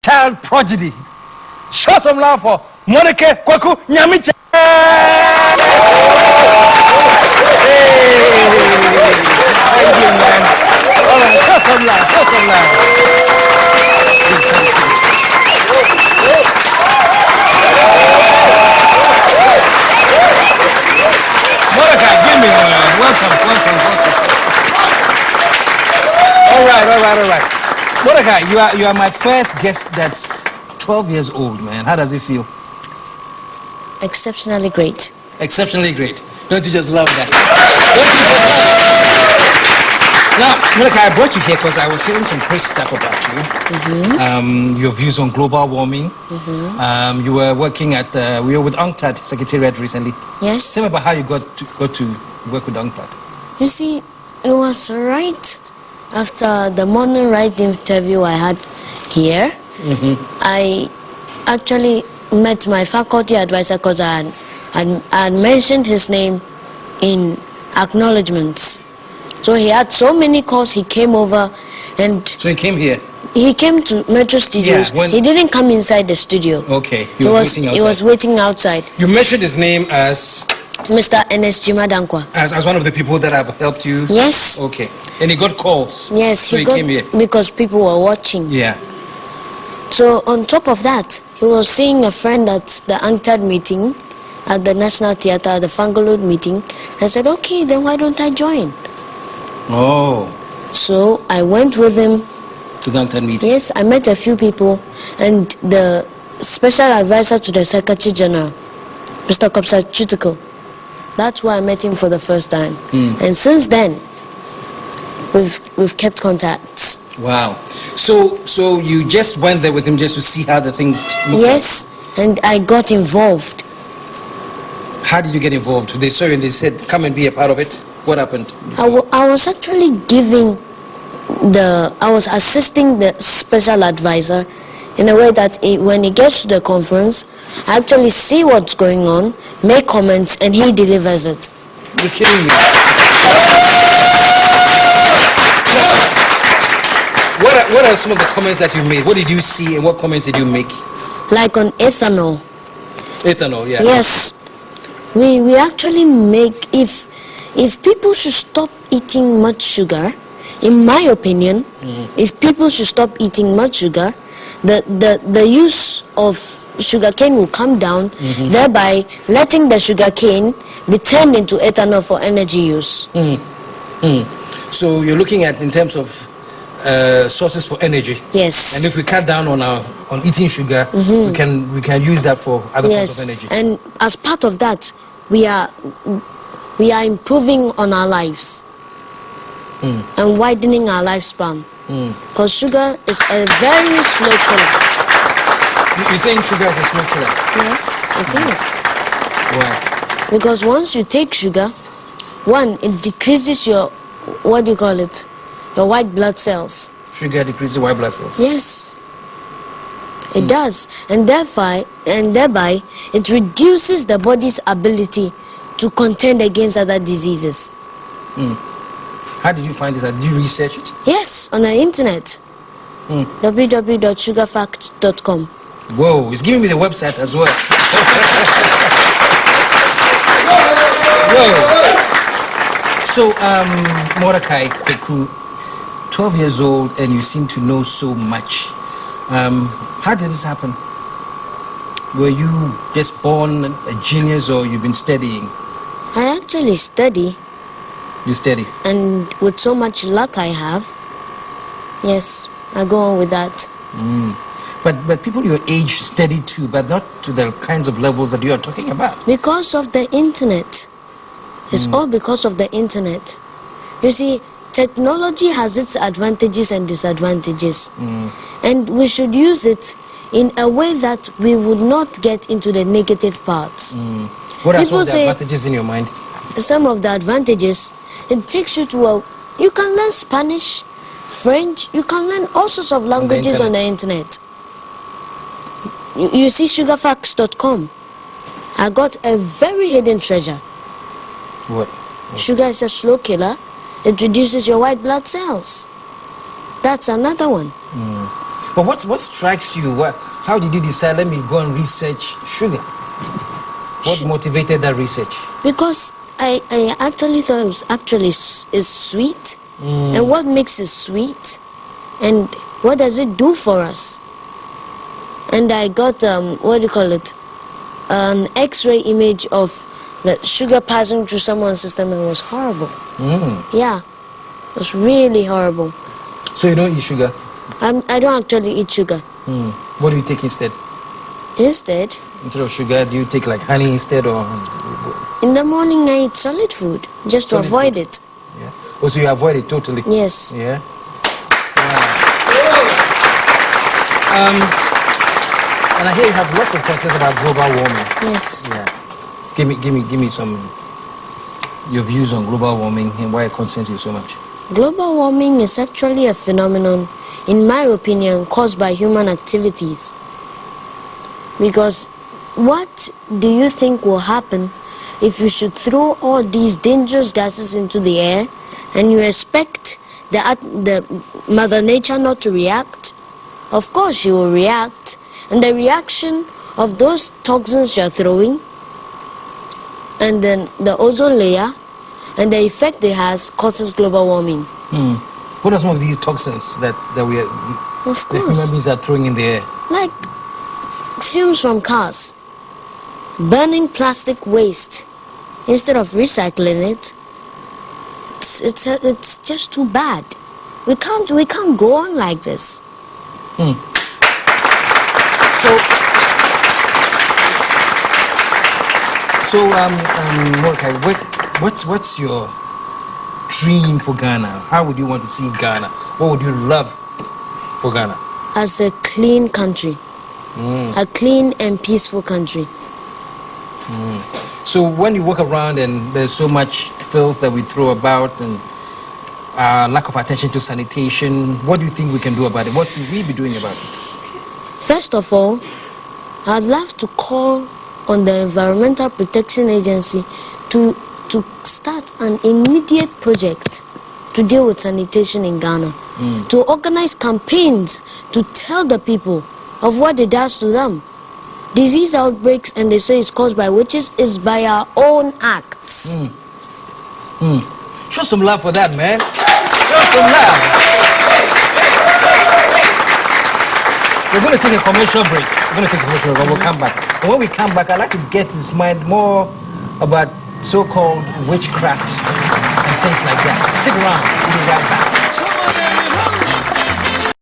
child prodigy. Show some love for Mordechai Kwaku Nyamiche. Thank you, man. All right, show some love, show some love. Mordechai, give me one. Welcome. All right. Mordechai, you are my first guest that's 12 years old, man. How does it feel? Exceptionally great. Exceptionally great. Don't you just love that? Now, Mordechai, I brought you here because I was hearing some great stuff about you. Your views on global warming. You were working at, we were with UNCTAD Secretariat recently. Yes. Tell me about how you got to work with UNCTAD. You see, it was right after the morning right interview I had here. I actually met my faculty advisor because I had mentioned his name in acknowledgements. So he had so many calls, he came over and... So he came here? He came to Metro Studios. Yeah, he didn't come inside the studio. Okay, he was waiting outside. He was waiting outside. You mentioned his name as... Mr. Gyimah-danquah. As one of the people that have helped you? Yes. Okay. And he got calls? Yes, so he came here? Because people were watching. Yeah. So on top of that, he was seeing a friend at the UNCTAD meeting, at the National Theatre, the Fangaload meeting. I said, okay, then why don't I join? Oh. So I went with him. To the UNCTAD meeting? Yes, I met a few people, and the special advisor to the Secretary General, Mr. Kopsa Chutiko. That's why I met him for the first time. And since then, we've kept contacts. Wow. So you just went there with him just to see how the thing looked? Yes, and I got involved. How did you get involved? They saw you and they said, come and be a part of it? What happened? I was actually I was assisting the special advisor in a way that when he gets to the conference, I actually see what's going on, make comments, and he delivers it. You're kidding me. What are some of the comments that you made? What did you see and what comments did you make? Like on ethanol. Ethanol, yeah. Yes. We actually make, if people should stop eating much sugar, in my opinion, if people should stop eating much sugar, the use of sugarcane will come down, thereby letting the sugarcane be turned into ethanol for energy use. So you're looking at in terms of sources for energy. Yes. And if we cut down on eating sugar, we can use that for other forms of energy. And as part of that, we are improving on our lives and widening our lifespan. Because sugar is a very slow killer. You're saying sugar is a slow killer? Yes, it is. Why? Because once you take sugar, one, it decreases your, what do you call it? Your white blood cells. Sugar decreases white blood cells? Yes. It does. And thereby, it reduces the body's ability to contend against other diseases. How did you find this? Did you research it? Yes, on the internet. www.sugarfact.com. Whoa, it's giving me the website as well. Whoa. So, Mordechai Kwaku, 12 years old, and you seem to know so much. How did this happen? Were you just born a genius or you've been studying? I actually study. You study? And with so much luck I have, yes, I go on with that. But people your age study too, but not to the kinds of levels that you are talking about. Because of the internet. It's all because of the internet. You see, technology has its advantages and disadvantages. And we should use it in a way that we would not get into the negative parts. What are some of the advantages in your mind? Some of the advantages, it takes you to you can learn Spanish, French, you can learn all sorts of languages on the internet. You see sugarfacts.com. I got a very hidden treasure. What? Sugar is a slow killer. It reduces your white blood cells. That's another one. But what strikes you? How did you decide, let me go and research sugar? What motivated that research? Because I actually thought it was is sweet. And what makes it sweet? And what does it do for us? And I got, an X-ray image of the sugar passing through someone's system, and it was horrible. Yeah, it was really horrible. So you don't eat sugar? I don't actually eat sugar. What do you take instead? Instead of sugar, do you take like honey instead, or? In the morning I eat solid food, just to avoid it. Yeah. Oh, so you avoid it totally? Yes. Yeah. And I hear you have lots of concerns about global warming. Yes. Yeah. Give me some your views on global warming and why it concerns you so much. Global warming is actually a phenomenon, in my opinion, caused by human activities. Because what do you think will happen if you should throw all these dangerous gases into the air and you expect the Mother Nature not to react? Of course she will react. And the reaction of those toxins you're throwing, and then the ozone layer, and the effect it has, causes global warming. What are some of these toxins that the human beings are throwing in the air? Like fumes from cars, burning plastic waste instead of recycling it. It's just too bad. We can't go on like this. So, Mordechai, what's your dream for Ghana? How would you want to see Ghana? What would you love for Ghana? As a clean country, a clean and peaceful country. So when you walk around and there's so much filth that we throw about and lack of attention to sanitation, what do you think we can do about it? What should we be doing about it? First of all, I'd love to call on the Environmental Protection Agency to start an immediate project to deal with sanitation in Ghana, to organize campaigns to tell the people of what it does to them. Disease outbreaks, and they say it's caused by witches, is by our own acts. Show some love for that, man. Show some love. We're going to take a commercial break. We'll come back. And when we come back, I'd like to get his mind more about so-called witchcraft and things like that. Stick around. We'll be right back.